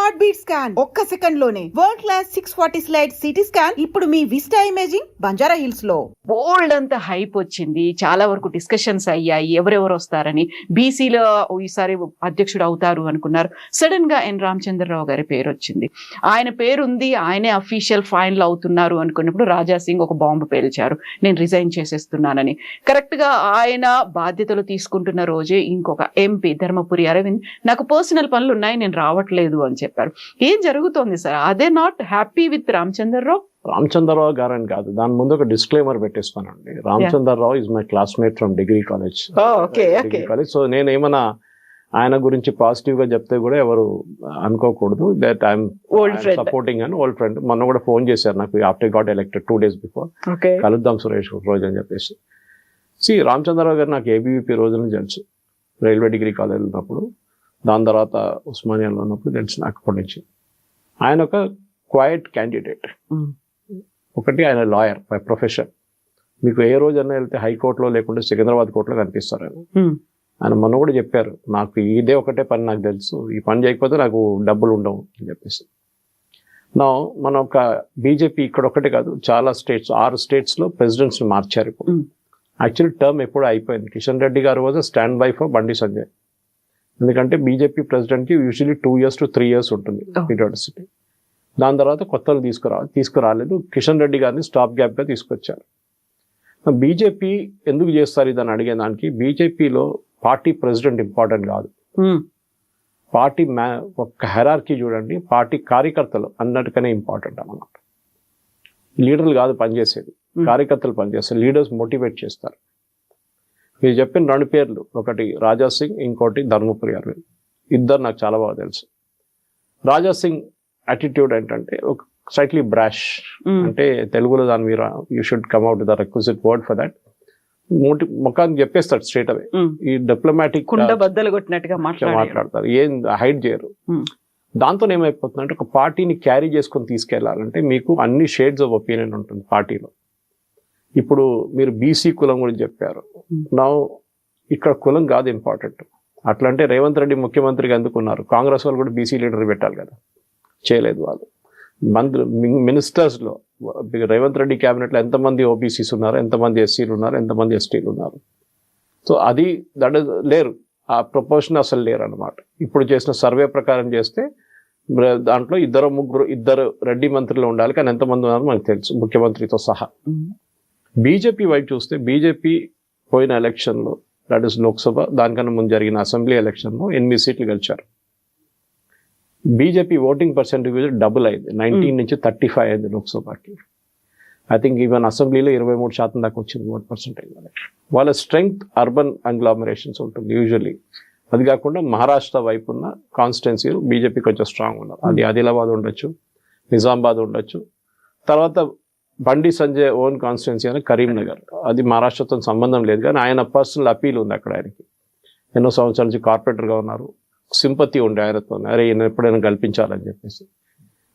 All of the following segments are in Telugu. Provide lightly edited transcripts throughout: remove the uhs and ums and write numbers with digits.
హార్ట్ బీట్ స్కాన్ ఒక్క సెకండ్ లోనే world class 640 slide CT scan ఇప్పుడు మీ విస్టా ఇమేజింగ్ బంజారా హిల్స్ లో. బోల్డ్ అంత హైప్ వచ్చింది, చాలా వరకు డిస్కషన్స్ అయ్యాయి ఎవరెవరు వస్తారని. బీసీలో ఈసారి అధ్యక్షుడు అవుతారు అనుకున్నారు. సడన్ గా ఎన్ రామచంద్రరావు గారి పేరు వచ్చింది. ఆయన పేరు ఉంది, ఆయనే అఫీషియల్ ఫైనల్ అవుతున్నారు అనుకున్నప్పుడు రాజా సింగ్ ఒక బాంబు పేల్చారు, నేను రిజైన్ చేసేస్తున్నానని. కరెక్ట్ గా ఆయన బాధ్యతలు తీసుకుంటున్న రోజే ఇంకొక ఎంపీ ధర్మపురి అరవింద్ నాకు పర్సనల్ పనులు ఉన్నాయి నేను రావట్లేదు అని చెప్పారు. ఏం జరుగుతోంది సార్? అదే నాట్ హ్యాపీ విత్ రామచంద్రరావు గారని కాదు, దాని ముందు ఒక డిస్క్లైమర్ పెట్టేస్తానండి. Ramachandra Rao is my classmate from degree college. So నేను ఏమన్నా ఆయన గురించి పాజిటివ్ గా చెప్తే కూడా ఎవరు అనుకోకూడదు దట్ ఐఎమ్ సపోర్టింగ్ అని. Old friend. మొన్న కూడా ఫోన్ చేశారు నాకు after got elected 2 days before. కలుద్దాం సురేష్ ఒక రోజు అని చెప్పేసి. రామచంద్రరావు గారు నాకు ఏబీవీపీ రోజున తెలుసు, రైల్వే డిగ్రీ కాలేజ్ ఉన్నప్పుడు, దాని తర్వాత ఉస్మానియాలో ఉన్నప్పుడు తెలుసు నాకు అప్పటి నుంచి. ఆయన ఒక క్వైట్ క్యాండిడేట్. ఒకటి ఆయన లాయర్ బై ప్రొఫెషన్. మీకు ఏ రోజన్నా వెళ్తే హైకోర్టులో లేకుంటే సికింద్రాబాద్ కోర్టులో కనిపిస్తారు ఆయన. ఆయన మొన్న కూడా చెప్పారు, నాకు ఇదే ఒకటే పని నాకు తెలుసు, ఈ పని చేయకపోతే నాకు డబ్బులు ఉండవు అని చెప్పేసి. మన ఒక బీజేపీ ఇక్కడ ఒకటే కాదు, చాలా స్టేట్స్ 6 states ప్రెసిడెంట్స్ మార్చారు. ఇప్పుడు యాక్చువల్లీ టర్మ్ ఎప్పుడు అయిపోయింది. కిషన్ రెడ్డి గారు was stand by for Bandi Sanjay. ఎందుకంటే బీజేపీ ప్రెసిడెంట్కి యూజువల్లీ 2 years to 3 years ఉంటుంది పీరియాడిసిటీ. దాని తర్వాత కొత్తలు తీసుకురాలేదు. కిషన్ రెడ్డి గారిని స్టాప్ గ్యాప్గా తీసుకొచ్చారు. బీజేపీ ఎందుకు చేస్తారు ఇదని అడిగే దానికి, బీజేపీలో పార్టీ ప్రెసిడెంట్ ఇంపార్టెంట్ కాదు. పార్టీ ఒక హెరార్కీ చూడండి, పార్టీ కార్యకర్తలు అన్నట్టుగానే ఇంపార్టెంట్ అన్నమాట. లీడర్లు కాదు పనిచేసేది, కార్యకర్తలు పనిచేస్తారు. లీడర్స్ మోటివేట్ చేస్తారు. మీరు చెప్పిన 2 పేర్లు, ఒకటి రాజా సింగ్, ఇంకోటి ధర్మపురి అరవింద్. ఇద్దరు నాకు చాలా బాగా తెలుసు. రాజా సింగ్ యాటిట్యూడ్ ఏంటంటే ఒక స్లైట్లీ బ్రాష్, అంటే తెలుగులో దాని మీద you should come out the requisite word for that. ముఖానికి చెప్పేస్తాడు స్ట్రేట్ అవే. ఈ డిప్లొమాటిక్ బద్దలు కొట్టినట్టుగా మాట్లాడతారు, ఏం హైడ్ చేయరు. దాంతో ఏమైపోతుందంటే ఒక పార్టీని క్యారీ చేసుకొని తీసుకెళ్లాలంటే మీకు అన్ని షేడ్స్ ఆఫ్ ఒపీనియన్ ఉంటుంది పార్టీలో. ఇప్పుడు మీరు బీసీ కులం గురించి చెప్పారు. నా ఇక్కడ కులం కాదు ఇంపార్టెంట్. అట్లా అంటే రేవంత్ రెడ్డి ముఖ్యమంత్రిగా ఎందుకున్నారు? కాంగ్రెస్ వాళ్ళు కూడా బీసీ లీడర్ పెట్టాలి కదా, చేయలేదు వాళ్ళు. మినిస్టర్స్లో రేవంత్ రెడ్డి క్యాబినెట్లో ఎంతమంది ఓబీసీస్ ఉన్నారు, ఎంతమంది ఎస్సీలు ఉన్నారు, ఎంతమంది ఎస్టీలు ఉన్నారు? సో అది లేరు, ఆ ప్రపోర్షన్ అసలు లేరు అనమాట. ఇప్పుడు చేసిన సర్వే ప్రకారం చేస్తే దాంట్లో 2 రెడ్డి మంత్రులు ఉండాలి, కానీ ఎంతమంది ఉన్నారో మనకు తెలుసు, ముఖ్యమంత్రితో సహా. బీజేపీ వైపు చూస్తే బీజేపీ పోయిన ఎలక్షన్లో, దట్ ఈస్ లోక్సభ, దానికన్నా ముందు జరిగిన అసెంబ్లీ ఎలక్షన్లో 8 seats గెలిచారు. బీజేపీ ఓటింగ్ పర్సెంటేజ్ డబుల్ అయింది, 19 నుంచి 35 అయింది లోక్సభకి. ఐ థింక్ ఈవెన్ అసెంబ్లీలో 23% దాకా వచ్చింది ఓట్ పర్సెంటేజ్. వాళ్ళ స్ట్రెంగ్త్ అర్బన్ అగ్లామరేషన్స్ ఉంటుంది యూజువల్లీ. అది కాకుండా మహారాష్ట్ర వైపు ఉన్న కాన్స్టిట్యున్సీలు బీజేపీ కొంచెం స్ట్రాంగ్ ఉన్నారు. అది ఆదిలాబాద్ ఉండొచ్చు, నిజామాబాద్ ఉండొచ్చు. తర్వాత బండి సంజయ్ ఓన్ కాన్స్టిట్యున్సీ అని కరీంనగర్, అది మహారాష్ట్రతో సంబంధం లేదు, కానీ ఆయన పర్సనల్ అపీల్ ఉంది అక్కడ. ఆయనకి ఎన్నో సంవత్సరాల నుంచి కార్పొరేటర్గా ఉన్నారు, సింపతి ఉండే ఆయనతో, అరే ఈయన ఎప్పుడైనా కల్పించాలని చెప్పేసి.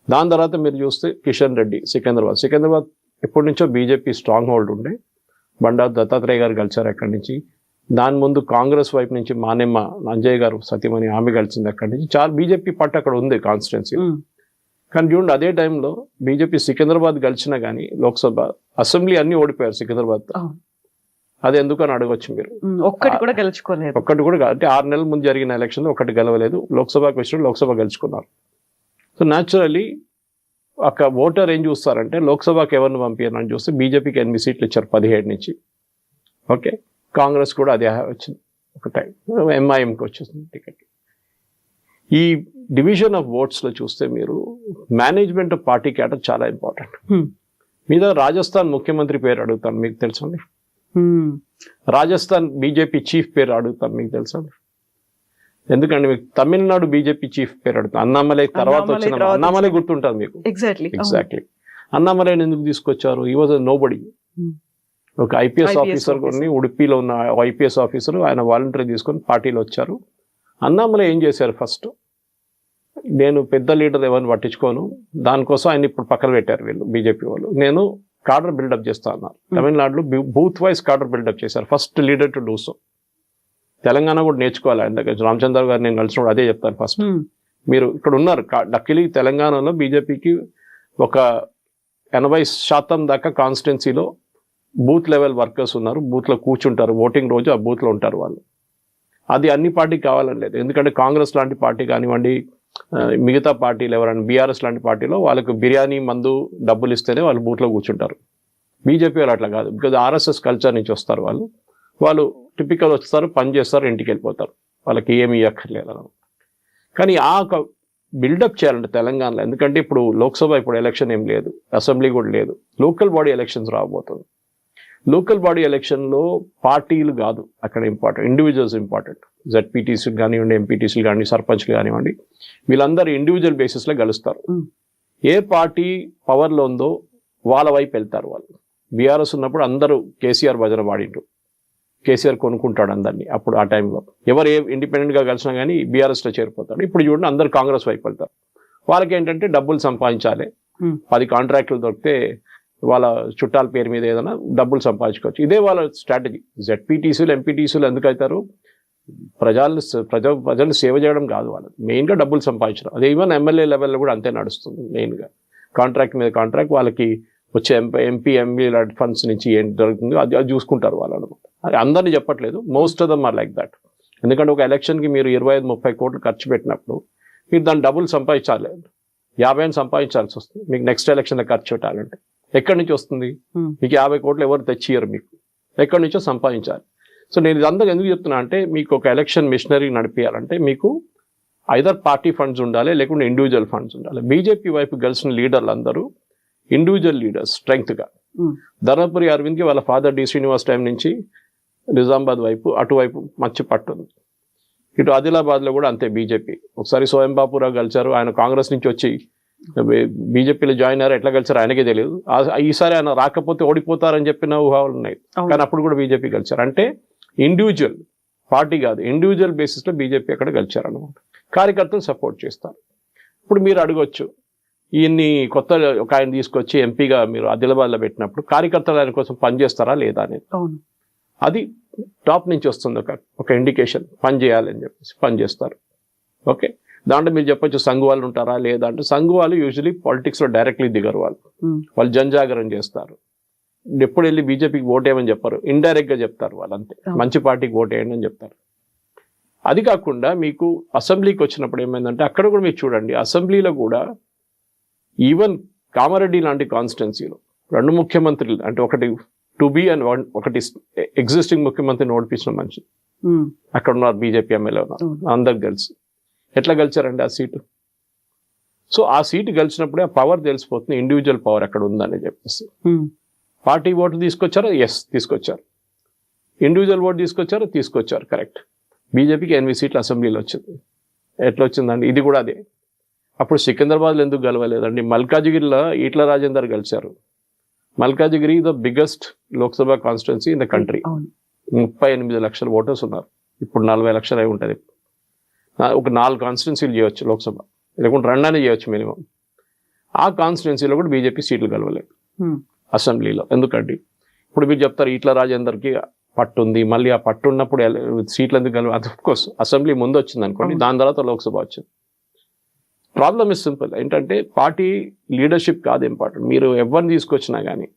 దాని తర్వాత మీరు చూస్తే కిషన్ రెడ్డి సికింద్రాబాద్ ఎప్పటి నుంచో బీజేపీ స్ట్రాంగ్ హోల్డ్ ఉండే. బండారు దత్తాత్రేయ గారు కలిసారు అక్కడి నుంచి. దాని ముందు కాంగ్రెస్ వైపు నుంచి మానేమ్మ అంజయ్ గారు సతీమణి ఆమె కలిసింది అక్కడి నుంచి. చాలా బీజేపీ పట్టు అక్కడ ఉంది కాన్స్టిట్యున్సీ. కానీ చూడండి, అదే టైంలో బీజేపీ సికింద్రాబాద్ గెలిచినా కానీ లోక్సభ అసెంబ్లీ అన్ని ఓడిపోయారు సికింద్రాబాద్. అది ఎందుకని అడగొచ్చు మీరు. ఒక్కటి కూడా గెలుచుకోలేదు. ఒక్కటి కూడా అంటే 6 నెలల ముందు జరిగిన ఎలక్షన్లో ఒకటి గెలవలేదు. లోక్సభకు వచ్చిన లోక్సభ గెలుచుకున్నారు. సో న్యాచురల్లీ ఒక ఓటర్ ఏం చూస్తారంటే లోక్సభకి ఎవరిని పంపించారని చూస్తే బీజేపీకి 8 seats ఇచ్చారు 17 నుంచి. ఓకే, కాంగ్రెస్ కూడా అదే వచ్చింది ఒక టైం, ఎంఐఎంకి వచ్చేసింది టికెట్. ఈ డివిజన్ ఆఫ్ ఓట్స్లో చూస్తే మీరు మేనేజ్మెంట్ ఆఫ్ పార్టీ క్యాటర్ చాలా ఇంపార్టెంట్. మీద రాజస్థాన్ ముఖ్యమంత్రి పేరు అడుగుతాను, మీకు తెలుసండి? రాజస్థాన్ బీజేపీ చీఫ్ పేరు అడుగుతాను, మీకు తెలుసండి? ఎందుకంటే మీకు తమిళనాడు బీజేపీ చీఫ్ పేరు అడుగుతాను. అన్నామలై తర్వాత వచ్చిన అన్నామలై గుర్తుంటుంది మీకు. ఎగ్జాక్ట్లీ అన్నామలైని ఎందుకు తీసుకొచ్చారు? ఈ వాజ్ నోబడి. ఒక ఐపీఎస్ ఆఫీసర్ కొన్ని ఉడిపిలో ఉన్న ఐపీఎస్ ఆఫీసర్, ఆయన వాలంటరీ తీసుకొని పార్టీలో వచ్చారు. అన్నామలై ఏం చేశారు? ఫస్ట్ నేను పెద్ద లీడర్ ఎవరిని పట్టించుకోను, దానికోసం ఆయన ఇప్పుడు పక్కన పెట్టారు వీళ్ళు బీజేపీ వాళ్ళు. నేను కాడర్ బిల్డప్ చేస్తా అన్నారు. తమిళనాడులో బూత్ వైజ్ కాడర్ బిల్డప్ చేశారు, first leader to do so. Telangana కూడా నేర్చుకోవాలి ఆయన దగ్గర. రామచంద్ర గారు నేను కలిసినప్పుడు అదే చెప్తాను, ఫస్ట్ మీరు ఇక్కడ ఉన్నారు లక్కీలీ తెలంగాణలో బీజేపీకి ఒక 80% దాకా కాన్స్టిట్యున్సీలో బూత్ లెవెల్ వర్కర్స్ ఉన్నారు, బూత్లో కూర్చుంటారు, ఓటింగ్ రోజు ఆ బూత్లో ఉంటారు వాళ్ళు. అది అన్ని పార్టీకి కావాలని లేదు, ఎందుకంటే కాంగ్రెస్ లాంటి పార్టీ కానివ్వండి, మిగతా పార్టీలు ఎవరైనా బీఆర్ఎస్ లాంటి పార్టీలో వాళ్ళకు బిర్యానీ మందు డబ్బులు ఇస్తేనే వాళ్ళు బూత్లో కూర్చుంటారు. బీజేపీ వాళ్ళు అట్లా కాదు, బికాజ్ ఆర్ఎస్ఎస్ కల్చర్ నుంచి వస్తారు వాళ్ళు టిపికల్ వస్తారు, పని చేస్తారు, ఇంటికి వెళ్ళిపోతారు, వాళ్ళకి ఏమి ఇవ్వక్కర్లేదు. కానీ ఆ బిల్డప్ చేయాలంటే తెలంగాణలో, ఎందుకంటే ఇప్పుడు లోక్సభ ఇప్పుడు ఎలక్షన్ ఏం లేదు, అసెంబ్లీ కూడా లేదు, లోకల్ బాడీ ఎలక్షన్స్ రాబోతుంది. లోకల్ బాడీ ఎలక్షన్లో పార్టీలు కాదు అక్కడ ఇంపార్టెంట్, ఇండివిజువల్స్ ఇంపార్టెంట్. జెడ్పీటీసీలు కానివ్వండి, ఎంపీటీసీలు కానివ్వండి, సర్పంచ్లు కానివ్వండి, వీళ్ళందరూ ఇండివిజువల్ బేసిస్లో గెలుస్తారు. ఏ పార్టీ పవర్లో ఉందో వాళ్ళ వైపు వెళ్తారు వాళ్ళు. బీఆర్ఎస్ ఉన్నప్పుడు అందరూ కేసీఆర్ భజన పాడిండ్రు, కేసీఆర్ కొనుక్కుంటాడు అందరినీ. అప్పుడు ఆ టైంలో ఎవరు ఏ ఇండిపెండెంట్గా కలిసినా కానీ బీఆర్ఎస్లో చేరిపోతాడు. ఇప్పుడు చూడండి అందరు కాంగ్రెస్ వైపు వెళ్తారు. వాళ్ళకి ఏంటంటే డబ్బులు సంపాదించాలి, 10 కాంట్రాక్టులు దొరికితే వాళ్ళ చుట్టాల పేరు మీద ఏదైనా డబ్బులు సంపాదించుకోవచ్చు. ఇదే వాళ్ళ స్ట్రాటజీ. జెడ్పీటీసీలు ఎంపీటీసీలు ఎందుకు అవుతారు? ప్రజలు సేవ చేయడం కాదు, వాళ్ళు మెయిన్గా డబ్బులు సంపాదించడం. అదే ఈవెన్ ఎమ్మెల్యే లెవెల్లో కూడా అంతే నడుస్తుంది. మెయిన్గా కాంట్రాక్ట్ మీద కాంట్రాక్ట్, వాళ్ళకి వచ్చే ఎంపీ లాంటి ఫండ్స్ నుంచి ఏం జరుగుతుందో అది చూసుకుంటారు వాళ్ళు అనమాట. అది అందరినీ చెప్పట్లేదు, most of them are like that. ఎందుకంటే ఒక ఎలక్షన్కి మీరు 25-30 కోట్లు ఖర్చు పెట్టినప్పుడు మీరు దాని డబ్బులు సంపాదించాలి, 50 సంపాదించాల్సి వస్తుంది. మీకు నెక్స్ట్ ఎలక్షన్లో ఖర్చు పెట్టాలంటే ఎక్కడి నుంచి వస్తుంది? మీకు 50 కోట్లు ఎవరు తెచ్చియరు, మీకు ఎక్కడి నుంచో సంపాదించాలి. సో నేను ఇదంతా ఎందుకు చెప్తున్నా అంటే, మీకు ఒక ఎలక్షన్ మిషనరీ నడిపించాలంటే మీకు ఐదర్ పార్టీ ఫండ్స్ ఉండాలి, లేకుంటే ఇండివిజువల్ ఫండ్స్ ఉండాలి. బీజేపీ వైపు గెలిచిన లీడర్లు అందరూ ఇండివిజువల్ లీడర్స్ స్ట్రెంగ్త్గా. ధర్మపురి అరవింద్కి వాళ్ళ ఫాదర్ డి శ్రీనివాస్ టైం నుంచి నిజామాబాద్ వైపు అటువైపు మంచి పట్టుంది. ఇటు ఆదిలాబాద్లో కూడా అంతే బీజేపీ. ఒకసారి సోయం బాపురావు గెలిచారు, ఆయన కాంగ్రెస్ నుంచి వచ్చి బీజేపీలో జాయిన్ అయ్యారు, ఎట్లా గెలిచారు ఆయనకే తెలియదు. ఈసారి ఆయన రాకపోతే ఓడిపోతారని చెప్పిన ఊహాలు ఉన్నాయి, కానీ అప్పుడు కూడా బీజేపీ గెలిచారు. అంటే ఇండివిజువల్ పార్టీ కాదు, ఇండివిజువల్ బేసిస్లో బీజేపీ అక్కడ గెలిచారు అనమాట. కార్యకర్తలు సపోర్ట్ చేస్తారు. ఇప్పుడు మీరు అడగొచ్చు, ఈయన్ని కొత్త ఒక ఆయన తీసుకొచ్చి ఎంపీగా మీరు ఆదిలాబాద్లో పెట్టినప్పుడు కార్యకర్తలు ఆయన కోసం పనిచేస్తారా లేదా అనేది. అది టాప్ నుంచి వస్తుంది ఒక ఇండికేషన్, పని చేయాలని చెప్పేసి పని చేస్తారు. ఓకే, దాంట్లో మీరు చెప్పొచ్చు సంఘు వాళ్ళు ఉంటారా లేదా అంటే, సంఘు వాళ్ళు యూజువలీ పాలిటిక్స్లో డైరెక్ట్లీ దిగరు, వాళ్ళు జనజాగరణ చేస్తారు. ఎప్పుడు వెళ్ళి బీజేపీకి ఓటేయమని చెప్పారు, ఇండైరెక్ట్గా చెప్తారు వాళ్ళు, అంతే మంచి పార్టీకి ఓటేయండి అని చెప్తారు. అది కాకుండా మీకు అసెంబ్లీకి వచ్చినప్పుడు ఏమైందంటే, అక్కడ కూడా మీరు చూడండి, అసెంబ్లీలో కూడా ఈవెన్ కామారెడ్డి లాంటి కాన్స్టిట్యున్సీలో 2 ముఖ్యమంత్రులు, అంటే ఒకటి టు బీ అండ్ ఒకటి ఎగ్జిస్టింగ్ ముఖ్యమంత్రిని ఓడిపించిన మనిషి అక్కడ ఉన్నారు, బీజేపీ ఎమ్మెల్యే ఉన్నారు, అందరికి తెలుసు. ఎట్లా గెలిచారండి ఆ సీటు? సో ఆ సీటు గెలిచినప్పుడే ఆ పవర్ తెలిసిపోతుంది, ఇండివిజువల్ పవర్ అక్కడ ఉందని చెప్పేసి. పార్టీ ఓటు తీసుకొచ్చారా? ఎస్ తీసుకొచ్చారు. ఇండివిజువల్ ఓటు తీసుకొచ్చారు, కరెక్ట్. బీజేపీకి 8 సీట్లు అసెంబ్లీలో వచ్చింది. ఎట్లా వచ్చిందండి? ఇది కూడా అదే. అప్పుడు సికింద్రాబాద్లో ఎందుకు గెలవలేదండి? మల్కాజిగిరిలో ఈట్ల రాజేందర్ గెలిచారు. Malkajgiri the biggest Lok Sabha constituency in the country. 38 లక్షల ఓటర్స్ ఉన్నారు, ఇప్పుడు 40 లక్షలు అయి ఉంటుంది. ఒక 4 కాన్స్టిట్యున్సీలు చేయొచ్చు లోక్సభ, లేకుంటే 2 చేయొచ్చు మినిమం. ఆ కాన్స్టిట్యున్సీలో కూడా బీజేపీ సీట్లు గెలవలేదు అసెంబ్లీలో. ఎందుకండి? ఇప్పుడు మీరు చెప్తారు ఈట్ల రాజేందర్కి పట్టుంది, మళ్ళీ ఆ పట్టు ఉన్నప్పుడు సీట్లు ఎందుకు గెలవ? అఫ్కోర్స్ అసెంబ్లీ ముందు వచ్చింది అనుకోండి, దాని తర్వాత లోక్సభ వచ్చింది. ప్రాబ్లమ్ ఇస్ సింపుల్, ఏంటంటే పార్టీ లీడర్షిప్ కాదు ఇంపార్టెంట్. మీరు ఎవరిని తీసుకొచ్చినా కానీ,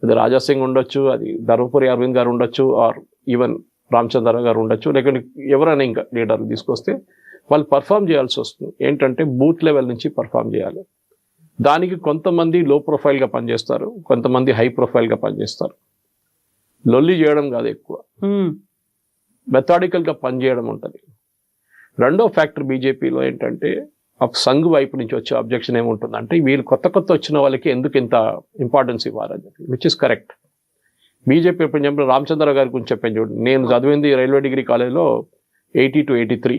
అది రాజా సింగ్ ఉండొచ్చు, అది ధర్మపురి అరవింద్ గారు ఉండొచ్చు, ఆర్ ఈవెన్ రామచంద్రరావు గారు ఉండొచ్చు, లేకపోతే ఎవరైనా ఇంకా లీడర్లు తీసుకొస్తే వాళ్ళు పర్ఫామ్ చేయాల్సి వస్తుంది. ఏంటంటే బూత్ లెవెల్ నుంచి పర్ఫామ్ చేయాలి. దానికి కొంతమంది లో ప్రొఫైల్గా పనిచేస్తారు, కొంతమంది హై ప్రొఫైల్గా పనిచేస్తారు. లొల్లి చేయడం కాదు, ఎక్కువ మెథాడికల్గా పనిచేయడం ఉంటుంది. రెండో ఫ్యాక్టర్ బీజేపీలో ఏంటంటే, సంఘ్ వైపు నుంచి వచ్చే అబ్జెక్షన్ ఏముంటుందంటే, వీళ్ళు కొత్త వచ్చిన వాళ్ళకి ఎందుకు ఇంత ఇంపార్టెన్స్ ఇవ్వాలని చెప్పి, విచ్ ఇస్ కరెక్ట్. బీజేపీ ఇప్పుడు చెప్పిన రామచంద్రరావు గారి గురించి చెప్పాను చూడండి, నేను చదివింది రైల్వే డిగ్రీ కాలేజ్లో 80 to 83,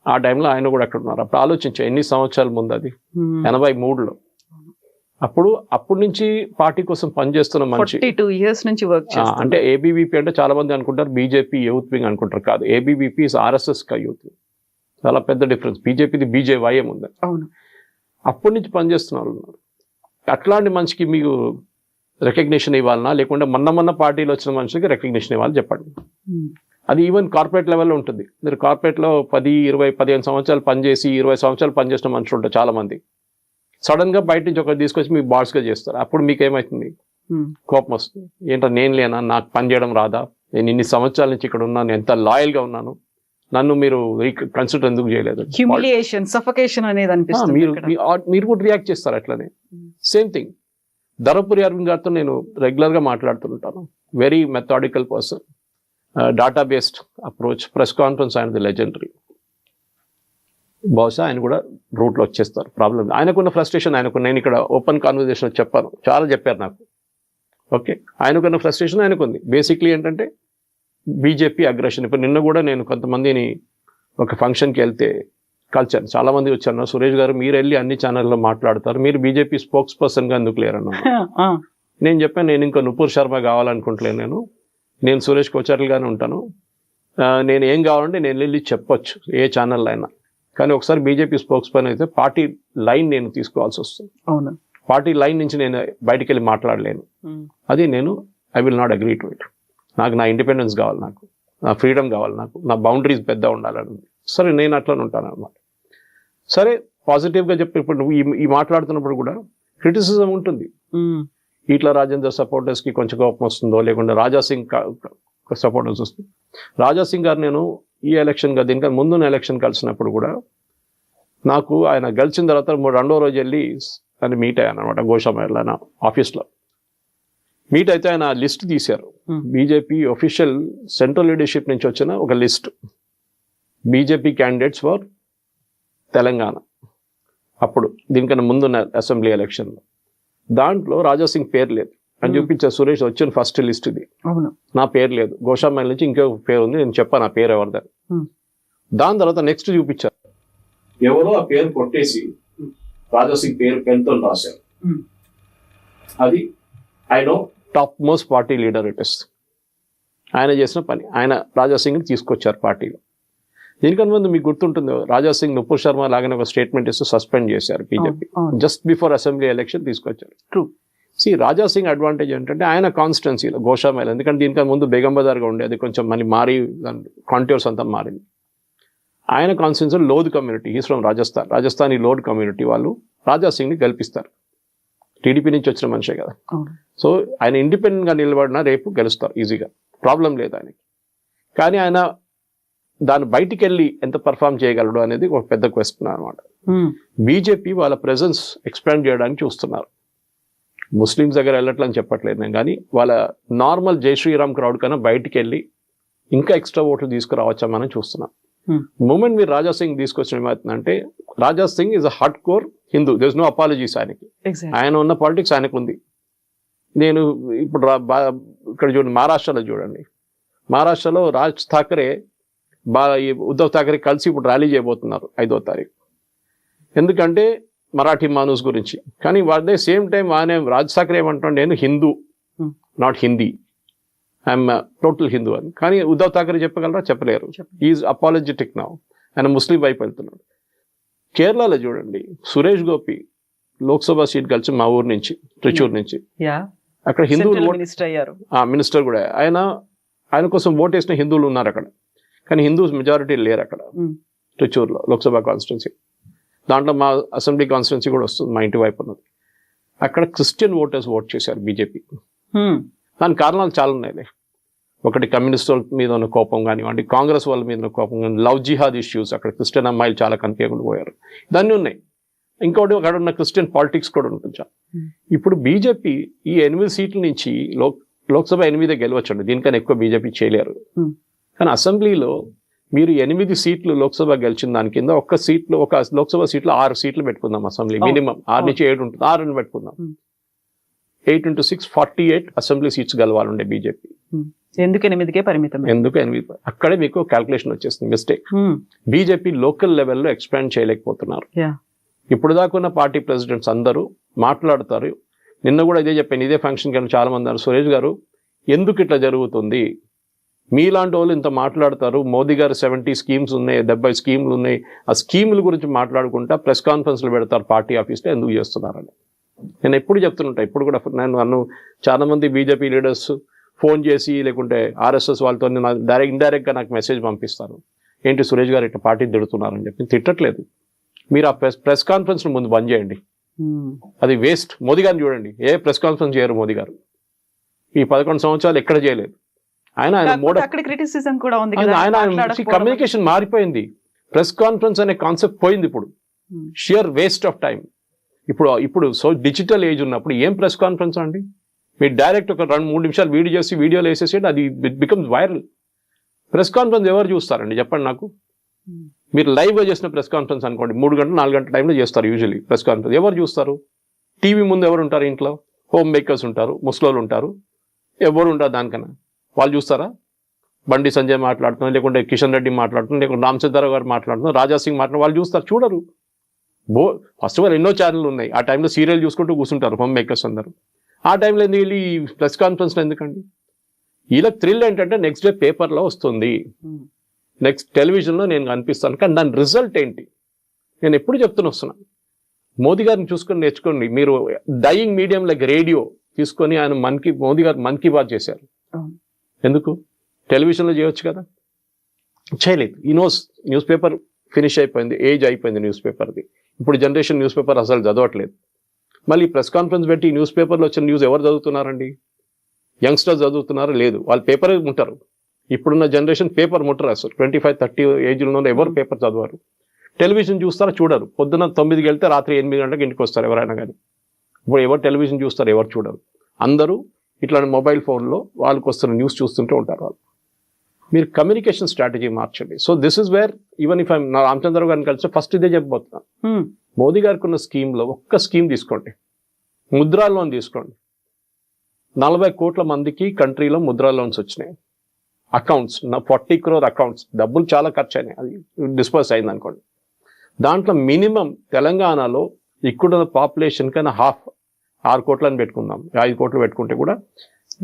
ఆ టైంలో ఆయన కూడా అక్కడ ఉన్నారు. అప్పుడు ఆలోచించా, ఎన్ని సంవత్సరాల ముందు, అది 83లో. అప్పటి నుంచి పార్టీ కోసం పనిచేస్తున్న మనిషి. 42 years నుంచి వర్క్ చేస్తున్నారు. అంటే ఏబీవీపీ అంటే చాలా మంది అనుకుంటారు బీజేపీ యూత్ వింగ్ అనుకుంటారు, కాదు. ఏబీవీపీ ఆర్ఎస్ఎస్ కా యూత్ వింగ్, చాలా పెద్ద డిఫరెన్స్. బీజేపీది బీజేవైఎం ఉంది. అప్పటి నుంచి పనిచేస్తున్న వాళ్ళు ఉన్నారు. అట్లాంటి మనిషికి మీకు రికగ్నిషన్ ఇవ్వాలన్నా, లేకుంటే మొన్న పార్టీలో వచ్చిన మనిషికి రికగ్నిషన్ ఇవ్వాలి చెప్పండి. అది ఈవెన్ కార్పొరేట్ లెవెల్లో ఉంటుంది. మీరు కార్పొరేట్లో 10, 20, 15 సంవత్సరాలు పనిచేసి 20 సంవత్సరాలు పనిచేసిన మనుషులు ఉంటారు చాలా మంది. సడన్గా బయట నుంచి ఒకటి తీసుకొచ్చి మీ బాస్గా చేస్తారు. అప్పుడు మీకు ఏమవుతుంది? కోపం వస్తుంది. ఏంటో నేను లేనా, నాకు పని చేయడం రాదా, నేను ఇన్ని సంవత్సరాల నుంచి ఇక్కడ ఉన్నాను, ఎంత లాయల్గా ఉన్నాను, నన్ను మీరు కన్సిడర్ ఎందుకు చేయలేదు? హ్యూమిలియేషన్, సఫకేషన్ అనేది అనిపిస్తుంది. మీరు కూడా రియాక్ట్ చేస్తారు అట్లనే. సేమ్ థింగ్ ధర్మపురి అరవింద్ గారితో నేను రెగ్యులర్గా మాట్లాడుతుంటాను. Very methodical person, data based approach. Press conference ఆయనది లెజెండరీ. బహుశా ఆయన కూడా రూట్లో వచ్చేస్తారు. ప్రాబ్లం ఆయనకున్న ఫ్రస్ట్రేషన్ నేను ఇక్కడ ఓపెన్ కాన్వర్జేషన్ చెప్పాను, చాలా చెప్పారు నాకు. ఓకే, ఆయనకున్న ఫ్రస్ట్రేషన్ ఆయనకుంది. బేసిక్లీ ఏంటంటే బీజేపీ అగ్రెషన్. ఇప్పుడు నిన్న కూడా నేను కొంతమందిని ఒక ఫంక్షన్కి వెళ్తే కలిసాను. చాలా మంది వచ్చాను, సురేష్ గారు మీరు వెళ్ళి అన్ని ఛానల్లో మాట్లాడతారు, మీరు బీజేపీ స్పోక్స్ పర్సన్గా ఎందుకు లేరన్నా. నేను చెప్పాను, నేను ఇంకా నుపూర్ శర్మ కావాలనుకుంటలేను, నేను సురేష్ కోచర్లుగానే ఉంటాను, నేను ఏం కావాలంటే నేను వెళ్ళి చెప్పొచ్చు ఏ ఛానల్లో అయినా. కానీ ఒకసారి బీజేపీ స్పోక్స్ పర్సన్ అయితే పార్టీ లైన్ నేను తీసుకోవాల్సి వస్తుంది. అవును, పార్టీ లైన్ నుంచి నేను బయటికి వెళ్ళి మాట్లాడలేను. అది నేను I will not agree to it. నాకు నా ఇండిపెండెన్స్ కావాలి, నాకు నా ఫ్రీడమ్ కావాలి, నాకు నా బౌండరీస్ పెద్ద ఉండాలని. సరే, నేను అట్లా ఉంటాను అన్నమాట. సరే, పాజిటివ్గా చెప్పి ఇప్పుడు నువ్వు ఈ మాట్లాడుతున్నప్పుడు కూడా క్రిటిసిజం ఉంటుంది. ఈట్ల రాజేందర్ సపోర్టర్స్కి కొంచెం కోపం వస్తుందో, లేకుంటే రాజాసింగ్ సపోర్టర్స్ వస్తుంది. రాజాసింగ్ గారు నేను ఈ ఎలక్షన్ గా దీనికన్నా ముందున్న ఎలక్షన్ కలిసినప్పుడు కూడా నాకు ఆయన గెలిచిన తర్వాత రెండో రోజు వెళ్ళి ఆయన మీట్ అయ్యాను అనమాట. గోషామహల్ ఆయన ఆఫీస్లో మీట్ అయితే ఆయన లిస్ట్ తీశారు. బీజేపీ ఒఫీషియల్ సెంట్రల్ లీడర్షిప్ నుంచి వచ్చిన ఒక list, BJP candidates for Telangana. అప్పుడు దీనికన్నా ముందున్న అసెంబ్లీ ఎలక్షన్లో దాంట్లో రాజాసింగ్ పేరు లేదు అని చూపించారు. సురేష్ వచ్చిన ఫస్ట్ లిస్ట్ ఇది, నా పేరు లేదు. గోషామహల్ నుంచి ఇంకో పేరు ఉంది, నేను చెప్పాను ఆ పేరు ఎవరిదని. దాని తర్వాత నెక్స్ట్ చూపించారు, ఎవరో ఆ పేరు కొట్టేసి రాజాసింగ్ పేరు పెన్తో రాశారు. అది ఆయన top most party leader it is. ఆయన చేసిన పని, ఆయన రాజాసింగ్ని తీసుకొచ్చారు పార్టీలో. దీనికన్నా ముందు మీకు గుర్తుంటుంది, రాజాసింగ్ నుపూర్ శర్మ లాగానే ఒక స్టేట్మెంట్ ఇస్తూ సస్పెండ్ చేశారు BJP. Just before assembly election తీసుకొచ్చారు. రాజాసింగ్ అడ్వాంటేజ్ ఏంటంటే ఆయన కాన్స్టిట్యున్సీలో గోషామహల్, ఎందుకంటే దీనికన్నా ముందు బేగం బజార్గా ఉండేది, కొంచెం మళ్ళీ మారి కాంట్యూర్స్ అంతా మారింది. ఆయన కాన్స్టిట్యున్సీలో Lodh community, is from Rajasthani Lodh community వాళ్ళు రాజాసింగ్ని గెలిపిస్తారు. టీడీపీ నుంచి వచ్చిన మనిషే కదా. సో ఆయన ఇండిపెండెంట్గా నిలబడినా రేపు గెలుస్తారు ఈజీగా, ప్రాబ్లం లేదు ఆయనకి. కానీ ఆయన దాన్ని బయటికి వెళ్ళి ఎంత పర్ఫామ్ చేయగలడు అనేది ఒక పెద్ద క్వశ్చన్ అనమాట. బీజేపీ వాళ్ళ ప్రెజెన్స్ ఎక్స్పాండ్ చేయడానికి చూస్తున్నారు. ముస్లిమ్స్ దగ్గర వెళ్ళట్లని చెప్పట్లేదు నేను, కానీ వాళ్ళ నార్మల్ జై శ్రీరామ్ క్రౌడ్ కన్నా బయటికి వెళ్ళి ఇంకా ఎక్స్ట్రా ఓట్లు తీసుకురావచ్చా మనం చూస్తున్నాం. మూమెంట్ మీరు రాజాసింగ్ తీసుకొచ్చిన ఏమవుతుందంటే, Raja Singh is a hard core Hindu, there is no apologies ఆయనకి. ఆయన ఉన్న పాలిటిక్స్ ఆయనకు ఉంది. నేను ఇప్పుడు ఇక్కడ చూడండి, మహారాష్ట్రలో చూడండి, మహారాష్ట్రలో రాజ్ ఠాకరే ఉద్ధవ్ ఠాకరే కలిసి ఇప్పుడు ర్యాలీ చేయబోతున్నారు 5వ తారీఖు. ఎందుకంటే మరాఠీ మానూస్ గురించి. కానీ అదే సేమ్ టైం ఆయన రాజ్ ఠాకరే ఏమంటాడు, నేను Hindu not Hindi, I'm total Hindu అని. కానీ ఉద్ధవ్ ఠాకరే చెప్పగలరా? చెప్పలేరు. ఈజ్ అపాలజెటిక్ నౌ, ఆయన ముస్లిం వైపు వెళ్తున్నాడు. కేరళలో చూడండి, సురేష్ గోపి లోక్సభ సీట్ కలిసి మా ఊరు నుంచి, త్రిచూర్ నుంచి, అక్కడ హిందువులు మినిస్టర్ కూడా ఆయన కోసం ఓటేసిన హిందువులు ఉన్నారు అక్కడ. కానీ హిందూస్ మెజారిటీ లేరు అక్కడ త్రిచూర్లో లోక్సభ కాన్స్టిట్యున్సీ. దాంట్లో మా అసెంబ్లీ కాన్స్టిట్యున్సీ కూడా వస్తుంది, మా ఇంటి వైపు ఉన్నది. అక్కడ క్రిస్టియన్ ఓటర్స్ ఓట్ చేశారు బీజేపీ. దానికి కారణాలు చాలా ఉన్నాయి. ఒకటి కమ్యూనిస్ట్ వాళ్ళ మీద ఉన్న కోపం కానివ్వండి, కాంగ్రెస్ వాళ్ళ మీద ఉన్న కోపం కానీ, లవ్ జిహాద్ ఇష్యూస్, అక్కడ క్రిస్టియన్ అమ్మాయిలు చాలా కనిపించకుండా పోయారు, ఇవన్నీ ఉన్నాయి. ఇంకోటి అక్కడ ఉన్న క్రిస్టియన్ పాలిటిక్స్ కూడా ఉంటుంది. ఇప్పుడు బీజేపీ ఈ 8 సీట్ల నుంచి లోక్సభ 8 గెలవచ్చండి, దీనికన్నా ఎక్కువ బీజేపీ చేయలేరు. కానీ అసెంబ్లీలో మీరు 8 సీట్లు లోక్సభ గెలిచిన దాని కింద ఒక లోక్సభ సీట్లో 6 సీట్లు పెట్టుకుందాం. అసెంబ్లీ మినిమం 6 నుంచి 7 ఉంటుంది, 6 పెట్టుకుందాం. 8 into 6 48 అసెంబ్లీ సీట్స్ గెలవాలండే బీజేపీ. ఎందుకు 8కే పరిమితం? ఎందుకు 8? అక్కడే మీకు క్యాల్కులేషన్ వచ్చేస్తుంది, మిస్టేక్. బీజేపీ లోకల్ లెవెల్లో ఎక్స్పాండ్ చేయలేకపోతున్నారు. ఇప్పుడు దాకా ఉన్న పార్టీ ప్రెసిడెంట్స్ అందరూ మాట్లాడతారు. నిన్న కూడా ఇదే చెప్పాను, ఇదే ఫంక్షన్కి వెళ్ళి చాలా మంది అన్నారు, సురేష్ గారు ఎందుకు ఇట్లా జరుగుతుంది, మీలాంటి వాళ్ళు ఇంత మాట్లాడతారు, మోదీ గారు 70 స్కీమ్స్ ఉన్నాయి, 70 స్కీములు ఉన్నాయి, ఆ స్కీముల గురించి మాట్లాడుకుంటా ప్రెస్ కాన్ఫరెన్స్లు పెడతారు పార్టీ ఆఫీస్లో, ఎందుకు చేస్తున్నారని నేను ఎప్పుడు చెప్తుంటా. ఇప్పుడు కూడా నన్ను చాలా మంది బీజేపీ లీడర్స్ ఫోన్ చేసి లేకుంటే ఆర్ఎస్ఎస్ వాళ్ళతో ఇండైరెక్ట్గా నాకు మెసేజ్ పంపిస్తారు, ఏంటి సురేష్ గారు ఇట్లా పార్టీ తిడుతున్నారని చెప్పి. తిట్టట్లేదు, మీరు ఆ ప్రెస్ కాన్ఫరెన్స్ ముందు బంద్ చేయండి, అది వేస్ట్. మోదీ గారిని చూడండి, ఏ ప్రెస్ కాన్ఫరెన్స్ చేయరు మోదీ గారు, ఈ 11 సంవత్సరాలు ఎక్కడ చేయలేదు. ఆయన క్రిటిసిజం కూడా ఉంది, ఆయన కమ్యూనికేషన్ మారిపోయింది, ప్రెస్ కాన్ఫరెన్స్ అనే కాన్సెప్ట్ పోయింది ఇప్పుడు, షియర్ వేస్ట్ ఆఫ్ టైం. ఇప్పుడు సో డిజిటల్ ఏజ్ ఉన్నప్పుడు ఏం ప్రెస్ కాన్ఫరెన్స్ అండి, మీరు డైరెక్ట్ ఒక 2-3 నిమిషాలు వీడియోలు వేసేసి అది బికమ్స్ వైరల్. ప్రెస్ కాన్ఫరెన్స్ ఎవరు చూస్తారండి చెప్పండి నాకు. మీరు లైవ్గా చేసిన ప్రెస్ కాన్ఫరెన్స్ అనుకోండి, 3 గంటలు 4 గంటల టైంలో చేస్తారు యూజువల్లీ ప్రెస్ కాన్ఫరెన్స్. ఎవరు చూస్తారు? టీవీ ముందు ఎవరు ఉంటారు? ఇంట్లో హోమ్ మేకర్స్ ఉంటారు, ముస్లోళ్ళు ఉంటారు, ఎవరు ఉంటారు దానికన్నా. వాళ్ళు చూస్తారా? బండి సంజయ్ మాట్లాడుతున్నారు, లేకుంటే కిషన్ రెడ్డి మాట్లాడుతున్నారు, లేకుంటే రామచంద్రరావు గారు మాట్లాడుతున్నారు, రాజాసింగ్ మాట్లాడుతున్నారు, వాళ్ళు చూస్తారు? చూడరు. ఫస్ట్ ఆఫ్ ఆల్ ఎన్నో ఛానళ్ళు ఉన్నాయి, ఆ టైంలో సీరియల్ చూసుకుంటూ కూర్చుంటారు హోమ్ మేకర్స్ అందరూ. ఆ టైంలో ఎందుకు వెళ్ళి ప్రెస్ కాన్ఫరెన్స్లో ఎందుకండి? వీళ్ళకి థ్రిల్ ఏంటంటే నెక్స్ట్ డే పేపర్లో వస్తుంది, నెక్స్ట్ టెలివిజన్లో నేను కనిపిస్తాను, కానీ దాని రిజల్ట్ ఏంటి? నేను ఎప్పుడు వస్తున్నాను, మోదీ గారిని చూసుకొని నేర్చుకోండి. మీరు డైయింగ్ మీడియం లైక్ రేడియో తీసుకొని ఆయన మోదీ గారు మన్ కీ బాత్ చేశారు. ఎందుకు? టెలివిజన్లో చేయొచ్చు కదా, చేయలేదు. ఈ న్యూస్ పేపర్ ఫినిష్ అయిపోయింది, ఏజ్ అయిపోయింది న్యూస్ పేపర్ది. ఇప్పుడు జనరేషన్ న్యూస్ పేపర్ అసలు చదవట్లేదు. మళ్ళీ ప్రెస్ కాన్ఫరెన్స్ పెట్టి న్యూస్ పేపర్లో వచ్చిన న్యూస్ ఎవరు చదువుతున్నారండి? యంగ్స్టర్స్ చదువుతున్నారా? లేదు, వాళ్ళు పేపరే ఉంటారు. ఇప్పుడున్న జనరేషన్ పేపర్ ముట్టరు అసలు. 25-30 ఏజ్లో ఎవరు పేపర్ చదవరు. టెలివిజన్ చూస్తారా? చూడరు. పొద్దున్న 9కి వెళ్తే రాత్రి 8 గంటలకు ఇంటికి వస్తారు ఎవరైనా కానీ. ఇప్పుడు ఎవరు టెలివిజన్ చూస్తారు? ఎవరు చూడరు. అందరూ ఇట్లా మొబైల్ ఫోన్లో వాళ్ళకి వస్తున్న న్యూస్ చూస్తుంటూ ఉంటారు వాళ్ళు. మీరు కమ్యూనికేషన్ స్ట్రాటజీ మార్చండి. So this is where even if నా రామచంద్రరావు గారిని కలిసి ఫస్ట్ ఇదే చెప్పబోతున్నాను. మోదీ గారికి ఉన్న స్కీమ్లో ఒక్క స్కీమ్ తీసుకోండి, ముద్రా లోన్ తీసుకోండి. 40 కోట్ల మందికి కంట్రీలో ముద్రా లోన్స్ వచ్చినాయి. అకౌంట్స్ 40 crore అకౌంట్స్, డబ్బులు చాలా ఖర్చు అయినాయి, అది డిస్పర్స్ అయింది అనుకోండి. దాంట్లో మినిమం తెలంగాణలో ఇక్కడున్న పాపులేషన్ కన్నా 6 కోట్లని పెట్టుకుందాం, 5 కోట్లు పెట్టుకుంటే కూడా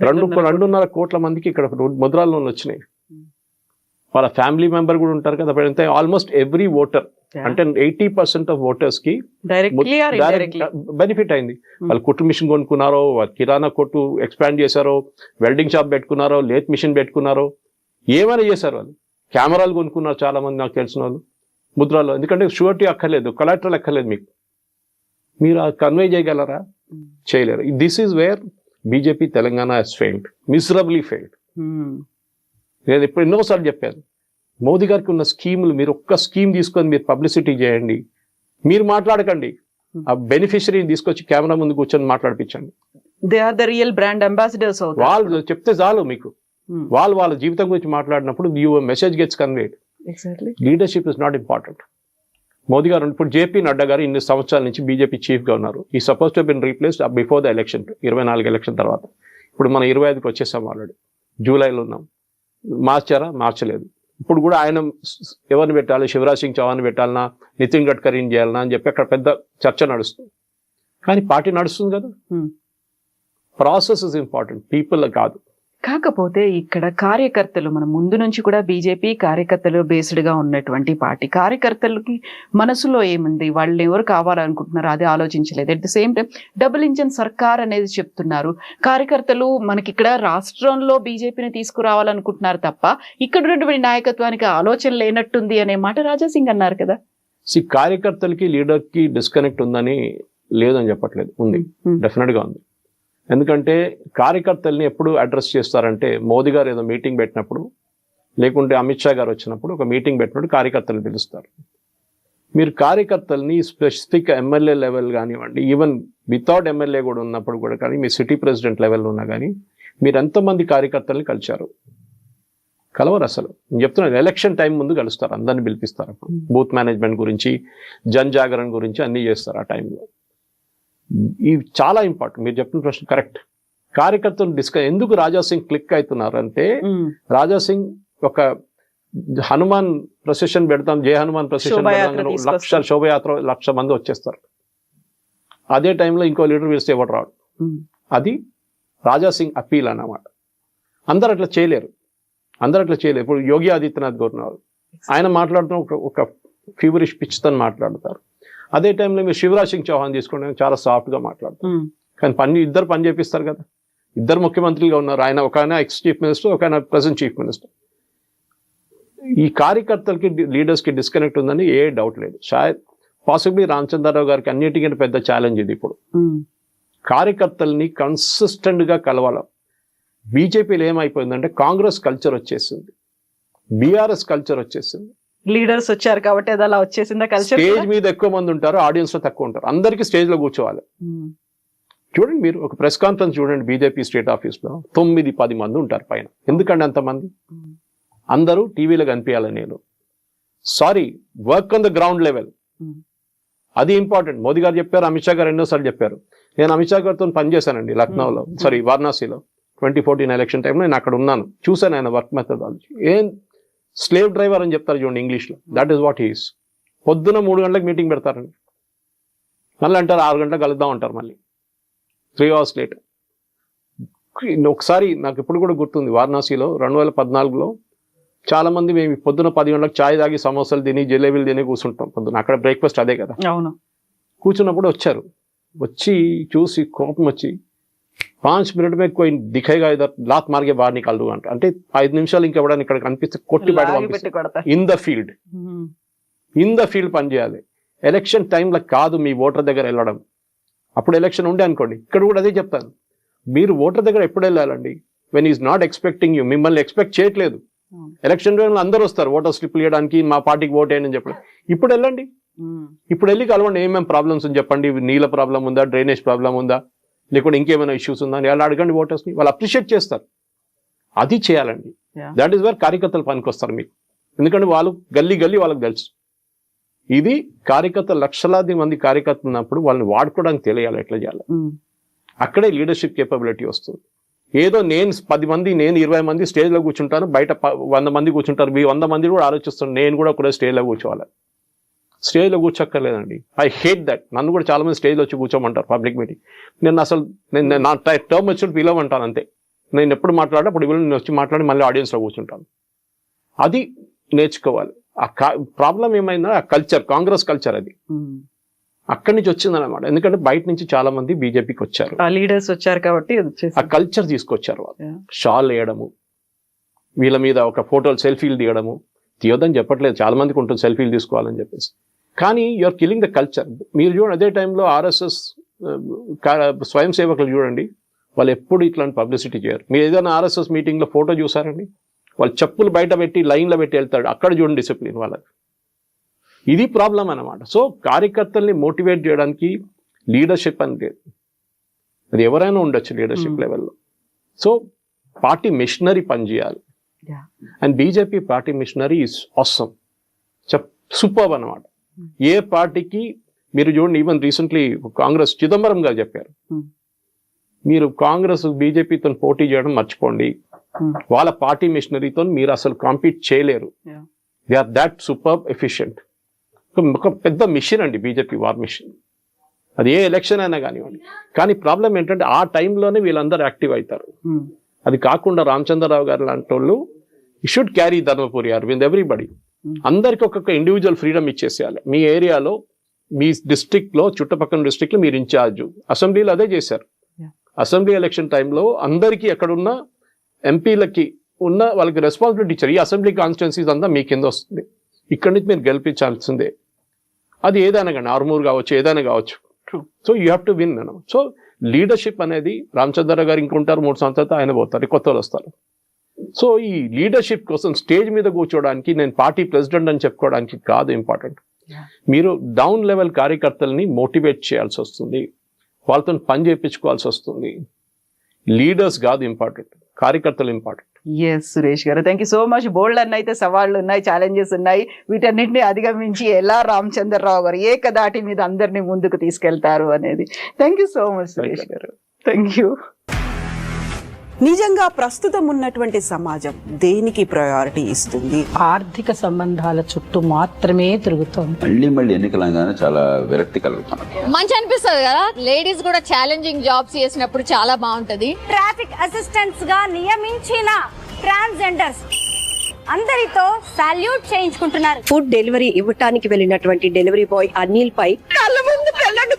2.5 కోట్ల మందికి ఇక్కడ ముద్రా లోన్లు వచ్చినాయి. వాళ్ళ ఫ్యామిలీ మెంబర్ కూడా ఉంటారు కదా. ఆల్మోస్ట్ ఎవ్రీ ఓటర్, అంటే 80% ఆఫ్ ఓటర్స్ కి బెనిఫిట్ అయింది. వాళ్ళు కుట్టు మిషన్ కొనుక్కున్నారో, కిరాణా కొట్టు ఎక్స్పాండ్ చేశారో, వెల్డింగ్ షాప్ పెట్టుకున్నారో, లేత్ మిషన్ పెట్టుకున్నారో, ఏమైనా చేశారు. వాళ్ళు కెమెరాలు కొనుక్కున్నారు చాలా మంది నాకు తెలిసిన వాళ్ళు ముద్రాలో. ఎందుకంటే షూరిటీ అక్కర్లేదు, కొలాటరల్ అక్కర్లేదు మీకు. మీరు కన్వే చేయగలరా? చేయలేరు. This is where BJP Telangana has failed, miserably failed. నేను ఇప్పుడు ఎన్నోసార్లు చెప్పాను, మోదీ గారికి ఉన్న స్కీములు మీరు ఒక్క స్కీమ్ తీసుకొని మీరు పబ్లిసిటీ చేయండి, మీరు మాట్లాడకండి, ఆ బెనిఫిషరీని తీసుకొచ్చి కెమెరా ముందు కూర్చొని మాట్లాడిపించండి. They are the real brand ambassadors. వాళ్ళు చెప్తే చాలు మీకు. వాళ్ళు వాళ్ళ జీవితం గురించి మాట్లాడినప్పుడు your message gets conveyed. Leadership is not important. Modi గారు ఇప్పుడు జేపీ నడ్డా గారు ఇన్ని సంవత్సరాల నుంచి బీజేపీ చీఫ్ గా ఉన్నారు. ఈ suppose to been replaced before the election, 24 election తర్వాత. ఇప్పుడు మనం 25కి వచ్చేసాం ఆల్రెడీ, జూలైలో ఉన్నాం. మార్చారా? మార్చలేదు. ఇప్పుడు కూడా ఆయన ఎవరిని పెట్టాలి, శివరాజ్ సింగ్ చౌహాన్ పెట్టాలన్నా, నితిన్ గడ్కరీని చేయాలన్నా అని చెప్పి అక్కడ పెద్ద చర్చ నడుస్తుంది. కానీ పార్టీ నడుస్తుంది కదా. ప్రాసెస్ ఇస్ ఇంపార్టెంట్, పీపుల్ కాదు. కాకపోతే ఇక్కడ కార్యకర్తలు, మన ముందు నుంచి కూడా బీజేపీ కార్యకర్తలు బేస్డ్ గా ఉన్నటువంటి పార్టీ. కార్యకర్తలకి మనసులో ఏముంది, వాళ్ళు ఎవరు కావాలనుకుంటున్నారు అది ఆలోచించలేదు. At the same time double engine సర్కార్ అనేది చెప్తున్నారు. కార్యకర్తలు మనకి ఇక్కడ రాష్ట్రంలో బీజేపీని తీసుకురావాలనుకుంటున్నారు తప్ప ఇక్కడ ఉన్నటువంటి నాయకత్వానికి ఆలోచన లేనట్టుంది అనే మాట రాజాసింగ్ అన్నారు కదా. కార్యకర్తలకి లీడర్ కి డిస్కనెక్ట్ ఉందని లేదని చెప్పట్లేదు, ఉంది, డెఫినెట్ గా ఉంది. ఎందుకంటే కార్యకర్తల్ని ఎప్పుడు అడ్రస్ చేస్తారంటే, మోదీ గారు ఏదో మీటింగ్ పెట్టినప్పుడు, లేకుంటే అమిత్ షా గారు వచ్చినప్పుడు ఒక మీటింగ్ పెట్టినప్పుడు కార్యకర్తలు పిలుస్తారు. మీరు కార్యకర్తల్ని స్పెసిఫిక్ ఎమ్మెల్యే లెవెల్ కానివ్వండి, ఈవెన్ వితౌట్ ఎమ్మెల్యే కూడా ఉన్నప్పుడు కూడా కానీ, మీ సిటీ ప్రెసిడెంట్ లెవెల్లో ఉన్నా కానీ, మీరు ఎంతమంది కార్యకర్తల్ని కలిశారు? కలవరు అసలు. నేను చెప్తున్నాను, ఎలక్షన్ టైం ముందు కలుస్తారు, అందరిని పిలిపిస్తారు. బూత్ మేనేజ్మెంట్ గురించి, జన్ జాగరణ గురించి అన్నీ చేస్తారు ఆ టైంలో. ఇవి చాలా ఇంపార్టెంట్. మీరు చెప్పిన ప్రశ్న కరెక్ట్. కార్యకర్తలు ఎందుకు రాజాసింగ్ క్లిక్ అవుతున్నారు అంటే, రాజాసింగ్ ఒక హనుమాన్ ప్రొసెషన్ పెడతాం, జయ హనుమాన్ ప్రొసెషన్ పెడతాం, శోభయాత్ర 1,00,000 మంది వచ్చేస్తారు. అదే టైంలో ఇంకో లీడర్ పిలిస్తే ఎవరు రాడు. అది రాజాసింగ్ అపీల్ అన్నమాట. అందరు అట్లా చేయలేరు. ఇప్పుడు యోగి ఆదిత్యనాథ్ గవర్నర్ ఆయన మాట్లాడుతున్న ఒక ఫీవరిష్ పిచ్తో మాట్లాడతారు. అదే టైంలో మీరు శివరాజ్ సింగ్ చౌహాన్ తీసుకోండి, చాలా సాఫ్ట్గా మాట్లాడతారు. కానీ ఇద్దరు పని చేపిస్తారు కదా. ఇద్దరు ముఖ్యమంత్రులుగా ఉన్నారు. ఒక ఆయన ఎక్స్ చీఫ్ మినిస్టర్, ఒక ఆయన ప్రెసెంట్ చీఫ్ మినిస్టర్. ఈ కార్యకర్తలకి లీడర్స్కి డిస్కనెక్ట్ ఉందని ఏ డౌట్ లేదు. పాసిబ్లీ రామచంద్రరావు గారికి అన్నిటికంటే పెద్ద ఛాలెంజ్ ఇది ఇప్పుడు. కార్యకర్తల్ని కన్సిస్టెంట్గా కలవాలి. బీజేపీలో ఏమైపోయిందంటే కాంగ్రెస్ కల్చర్ వచ్చేసింది, బీఆర్ఎస్ కల్చర్ వచ్చేసింది. లీడర్స్ వచ్చారు కాబట్టి అది అలా వచ్చేసిందా కల్చర్? స్టేజ్ మీద ఎక్కువ మంది ఉంటారు, ఆడియన్స్ లో తక్కువ ఉంటారు. అందరికీ స్టేజ్ లో కూర్చోవాలి. చూడండి, మీరు ఒక ప్రెస్ కాన్ఫరెన్స్ చూడండి బీజేపీ స్టేట్ ఆఫీస్ లో 9-10 మంది ఉంటారు పైన. ఎందుకంటే అంతమంది? అందరూ టీవీలో కనిపించాలి. నేను sorry, work on the ground level, అది ఇంపార్టెంట్. మోదీ గారు చెప్పారు, అమిత్ షా గారు ఎన్నోసార్లు చెప్పారు. నేను అమిత్ షా గారితో పనిచేశానండి లక్నోలో, వారణాసిలో 2014 ఎలక్షన్ టైంలో. నేను అక్కడ ఉన్నాను, చూశాను ఆయన వర్క్ మెథడాలజీ. ఏం స్లేవ్ డ్రైవర్ అని చెప్తారు చూడండి ఇంగ్లీష్లో, దట్ ఈస్ వాట్ హీస్. పొద్దున 3 గంటలకు మీటింగ్ పెడతారండి, మళ్ళీ అంటారు 6 గంటలకు కలుద్దాం అంటారు, మళ్ళీ 3 hours లేట్. ఒకసారి నాకు ఇప్పుడు కూడా గుర్తుంది, వారణాసిలో 2014లో చాలా మంది మేము పొద్దున 10 గంటలకు ఛాయ్ తాగి సమోసాలు తిని జిలేబీలు తిని కూర్చుంటాం పొద్దున. అక్కడ బ్రేక్ఫాస్ట్ అదే కదా. అవును. కూర్చున్నప్పుడు వచ్చి చూసి కోపం వచ్చి 5 మినిట్ మీద कोई दिखेगा इधर लात मार के बाहर निकाल दूंगा అంటే 5 నిమిషాలు ఇంకెవడని ఇక్కడ కనిపిస్తే కొట్టి బయట పంపిస్తారు. ఇన్ ద ఫీల్డ్ పని చేయాలి. ఎలక్షన్ టైంలో కాదు మీ ఓటర్ దగ్గర వెళ్ళడం. అప్పుడు ఎలక్షన్ ఉండే అనుకోండి, ఇక్కడ కూడా అదే చెప్తాను, మీరు ఓటర్ దగ్గర ఎప్పుడు వెళ్ళాలండి? When is not expecting you, మిమ్మల్ని ఎక్స్పెక్ట్ చేయట్లేదు. ఎలక్షన్ టైంలో అందరూ వస్తారు ఓటర్ స్లిప్లు ఇవ్వడానికి, మా పార్టీకి ఓట్ వేయని చెప్పండి. ఇప్పుడు వెళ్ళండి, ఇప్పుడు వెళ్ళి కలవండి. ఏమేమి ప్రాబ్లమ్స్ అని చెప్పండి. నీళ్ళ ప్రాబ్లం ఉందా, డ్రైనేజ్ ప్రాబ్లం ఉందా, లేకుంటే ఇంకేమైనా ఇష్యూస్ ఉందా అని వాళ్ళు అడగండి ఓటర్స్ని. వాళ్ళు అప్రిషియేట్ చేస్తారు. అది చేయాలండి. దట్ ఈస్ వేర్ కార్యకర్తలు పనికి వస్తారు మీకు. ఎందుకంటే వాళ్ళు గల్లీ వాళ్ళకి తెలుసు. ఇది కార్యకర్తలు, లక్షలాది మంది కార్యకర్తలు ఉన్నప్పుడు వాళ్ళని వాడుకోవడానికి తెలియాలి ఎట్లా చేయాలి. అక్కడే లీడర్షిప్ కేపబిలిటీ వస్తుంది. ఏదో నేను 10 మంది, నేను 20 మంది స్టేజ్లో కూర్చుంటాను, బయట 100 మంది కూర్చుంటారు, 100 మంది కూడా ఆలోచిస్తాను నేను కూడా స్టేజ్లో కూర్చోవాలి. స్టేజ్లో కూర్చోక్కర్లేదండి. I hate that. నన్ను కూడా చాలా మంది స్టేజ్లో వచ్చి కూర్చోమంటారు పబ్లిక్ మీటింగ్. నేను నా టర్మ్ వచ్చినప్పుడు పిలవమంటాను అంతే. నేను ఎప్పుడు మాట్లాడే అప్పుడు నేను వచ్చి మాట్లాడి మళ్ళీ ఆడియన్స్లో కూర్చుంటాను. అది నేర్చుకోవాలి. ఆ ప్రాబ్లం ఏమైందా, ఆ కల్చర్, కాంగ్రెస్ కల్చర్, అది అక్కడి నుంచి వచ్చిందన్నమాట. ఎందుకంటే బయట నుంచి చాలా మంది బీజేపీకి వచ్చారు, లీడర్స్ వచ్చారు కాబట్టి ఆ కల్చర్ తీసుకొచ్చారు. వాళ్ళు షాల్ వేయడము, వీళ్ళ మీద ఒక ఫోటోలు సెల్ఫీలు తీయడము. తీయొద్దని చెప్పట్లేదు, చాలా మందికి ఉంటుంది సెల్ఫీలు తీసుకోవాలని చెప్పేసి, కానీ యూఆర్ కిల్లింగ్ ద కల్చర్. మీరు చూడండి, అదే టైంలో ఆర్ఎస్ఎస్ స్వయం సేవకులు చూడండి, వాళ్ళు ఎప్పుడు ఇట్లాంటి పబ్లిసిటీ చేయరు. మీరు ఏదైనా ఆర్ఎస్ఎస్ మీటింగ్లో ఫోటో చూసారండి, వాళ్ళు చెప్పులు బయట పెట్టి లైన్లో పెట్టి వెళ్తాడు, అక్కడ చూడండి డిసిప్లిన్ వాళ్ళకి. ఇది ప్రాబ్లం అన్నమాట. సో కార్యకర్తల్ని మోటివేట్ చేయడానికి లీడర్షిప్ అని లేదు, అది ఎవరైనా ఉండొచ్చు లీడర్షిప్ లెవెల్లో. సో పార్టీ మిషనరీ పనిచేయాలి. And BJP party machinery is awesome, superb అన్నమాట. ఏ పార్టీకి మీరు చూడండి, ఈవెన్ రీసెంట్లీ కాంగ్రెస్ చిదంబరం గారు చెప్పారు, మీరు కాంగ్రెస్ బీజేపీతో పోటీ చేయడం మర్చిపోండి, వాళ్ళ పార్టీ మిషనరీతో మీరు అసలు కాంపీట్ చేయలేరు. They are that superb efficient. ఒక పెద్ద మిషన్ అండి బీజేపీ, వార్ మిషన్. అది ఏ ఎలక్షన్ అయినా కానివ్వండి. కానీ ప్రాబ్లం ఏంటంటే ఆ టైంలోనే వీళ్ళందరూ యాక్టివ్ అవుతారు. అది కాకుండా రామచంద్రరావు గారు లాంటి వాళ్ళు should carry Dharmapuri Arvind everybody. అందరికి ఒక్కొక్క ఇండివిజువల్ ఫ్రీడమ్ ఇచ్చేసేయాలి. మీ ఏరియాలో, మీ డిస్ట్రిక్ట్లో, చుట్టుపక్కల డిస్ట్రిక్ట్లో మీరు ఇన్ఛార్జ్. అసెంబ్లీలో అదే చేశారు. అసెంబ్లీ ఎలక్షన్ టైంలో అందరికీ ఎక్కడున్న ఎంపీలకి ఉన్న వాళ్ళకి రెస్పాన్సిబిలిటీ ఇచ్చారు. ఈ అసెంబ్లీ కాన్స్టిట్యున్సీస్ అంతా మీ కింద వస్తుంది, ఇక్కడి నుంచి మీరు గెలిపించాల్సిందే. అది ఏదైనా కానీ, ఆర్మూర్ కావచ్చు, ఏదైనా కావచ్చు. So you have to win. So leadership అనేది రామచంద్ర గారు ఇంకుంటారు, 3 సంవత్సరాలతో ఆయన పోతారు, కొత్త వాళ్ళు వస్తారు. సో ఈ లీడర్షిప్ కోసం స్టేజ్ మీద కూర్చోడానికి, నేను పార్టీ ప్రెసిడెంట్ అని చెప్పుకోవడానికి కాదు ఇంపార్టెంట్. మీరు డౌన్ లెవెల్ కార్యకర్తల్ని మోటివేట్ చేయాల్సి వస్తుంది, వాళ్ళతో పని చేయించుకోవాల్సి వస్తుంది. లీడర్స్ కాదు ఇంపార్టెంట్, కార్యకర్తలు ఇంపార్టెంట్. ఎస్ సురేష్ గారు, థ్యాంక్ యూ సో మచ్. బోల్డ్ అన్న అయితే సవాళ్ళు ఉన్నాయి, ఛాలెంజెస్ ఉన్నాయి, వీటన్నింటినీ అధిగమించి ఎలా రామచంద్రరావు గారు ఏకదాటి మీద అందరినీ ముందుకు తీసుకెళ్తారు అనేది. Thank you so much Suresh గారు. Thank you. నిజంగా ప్రస్తుతం ఉన్నటువంటి సమాజం దేనికి ప్రయారిటీ ఇస్తుంది? ఆర్థిక సంబంధాల చుట్టూ మాత్రమే తిరుగుతోంది. మళ్ళీ ఎన్నికలంగానే చాలా విరక్తి కలుగుతాం. మంచి అనిపిస్తుంది కదా, లేడీస్ కూడా ఛాలెంజింగ్ జాబ్స్ చేసినప్పుడు చాలా బాగుంటది. ట్రాఫిక్ అసిస్టెంట్స్ గా నియమించిన ట్రాన్స్జెండర్స్ అందరితో సాల్యూట్ చేయించుకుంటున్నారు. ఫుడ్ డెలివరీ ఇవ్వటానికి వెళ్ళినటువంటి డెలివరీ బాయ్ అనిల్ పై కళ్ళ ముందు పెళ్ళండి